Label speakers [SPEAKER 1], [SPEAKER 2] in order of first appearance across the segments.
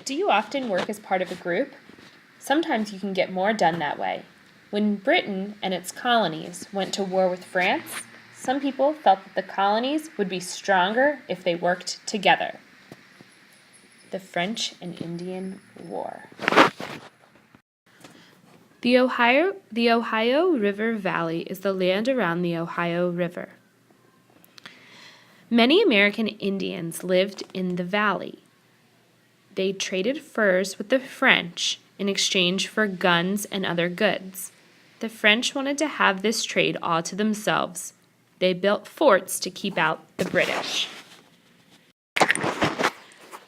[SPEAKER 1] Do you often work as part of a group? Sometimes you can get more done that way. When Britain and its colonies went to war with France, some people felt that the colonies would be stronger if they worked together. The French and Indian War. The Ohio River Valley is the land around the Ohio River. Many American Indians lived in the valley. They traded furs with the French in exchange for guns and other goods. The French wanted to have this trade all to themselves. They built forts to keep out the British.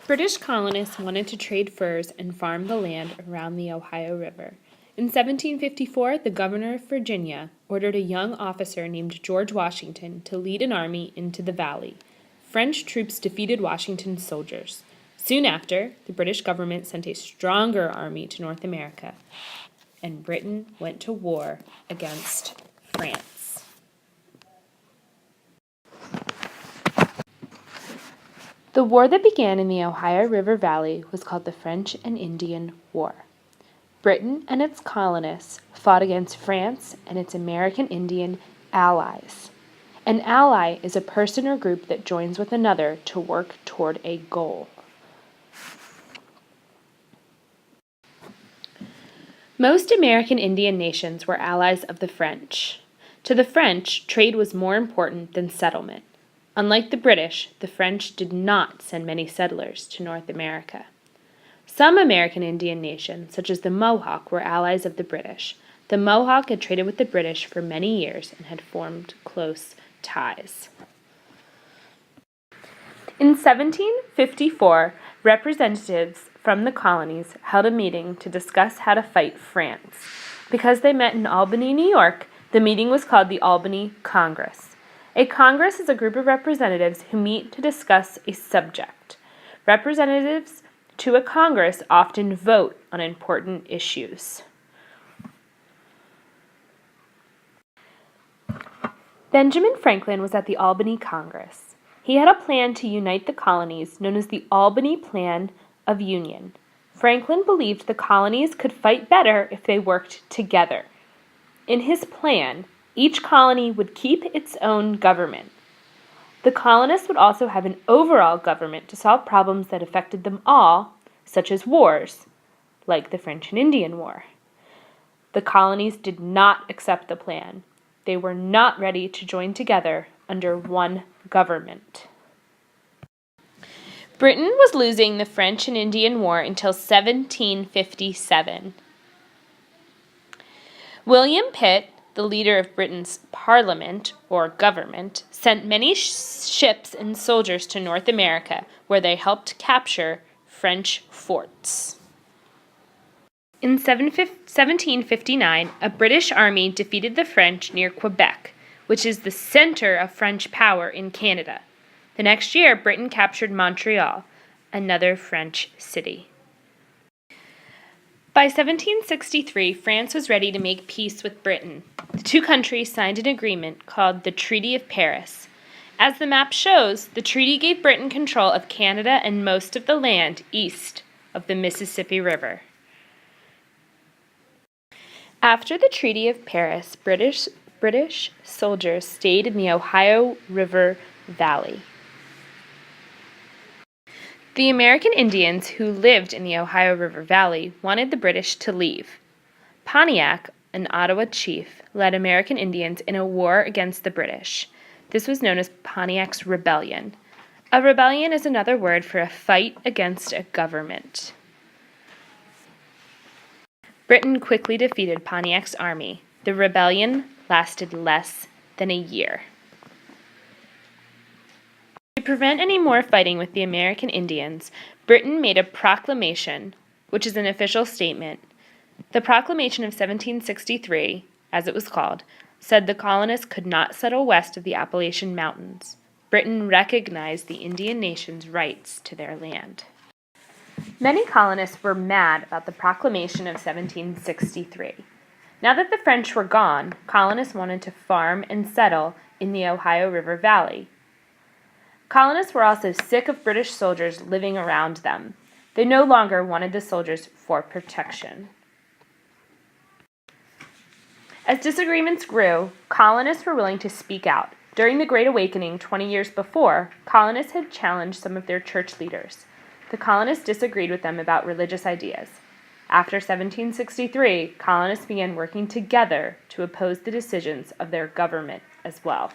[SPEAKER 1] British colonists wanted to trade furs and farm the land around the Ohio River. In 1754, the governor of Virginia ordered a young officer named George Washington to lead an army into the valley. French troops defeated Washington's soldiers. Soon after, the British government sent a stronger army to North America, and Britain went to war against France. The war that began in the Ohio River Valley was called the French and Indian War. Britain and its colonists fought against France and its American Indian allies. An ally is a person or group that joins with another to work toward a goal. Most American Indian nations were allies of the French. To the French, trade was more important than settlement. Unlike the British, the French did not send many settlers to North America. Some American Indian nations, such as the Mohawk, were allies of the British. The Mohawk had traded with the British for many years and had formed close ties. In 1754, representatives from the colonies held a meeting to discuss how to fight France. Because they met in Albany, New York, the meeting was called the Albany Congress. A Congress is a group of representatives who meet to discuss a subject. Representatives to a Congress often vote on important issues. Benjamin Franklin was at the Albany Congress. He had a plan to unite the colonies known as the Albany Plan of Union. Franklin believed the colonies could fight better if they worked together. In his plan, each colony would keep its own government. The colonists would also have an overall government to solve problems that affected them all, such as wars, like the French and Indian War. The colonies did not accept the plan. They were not ready to join together under one government. Britain was losing the French and Indian War until 1757. William Pitt, the leader of Britain's Parliament, or government, sent many ships and soldiers to North America, where they helped capture French forts. In 1759, a British army defeated the French near Quebec, which is the center of French power in Canada. The next year, Britain captured Montreal, another French city. By 1763, France was ready to make peace with Britain. The two countries signed an agreement called the Treaty of Paris. As the map shows, the treaty gave Britain control of Canada and most of the land east of the Mississippi River. After the Treaty of Paris, British soldiers stayed in the Ohio River Valley. The American Indians who lived in the Ohio River Valley wanted the British to leave. Pontiac, an Ottawa chief, led American Indians in a war against the British. This was known as Pontiac's Rebellion. A rebellion is another word for a fight against a government. Britain quickly defeated Pontiac's army. The rebellion lasted less than a year. To prevent any more fighting with the American Indians, Britain made a proclamation, which is an official statement. The Proclamation of 1763, as it was called, said the colonists could not settle west of the Appalachian Mountains. Britain recognized the Indian nation's rights to their land. Many colonists were mad about the Proclamation of 1763. Now that the French were gone, colonists wanted to farm and settle in the Ohio River Valley. Colonists were also sick of British soldiers living around them. They no longer wanted the soldiers for protection. As disagreements grew, colonists were willing to speak out. During the Great Awakening 20 years before, colonists had challenged some of their church leaders. The colonists disagreed with them about religious ideas. After 1763, colonists began working together to oppose the decisions of their government as well.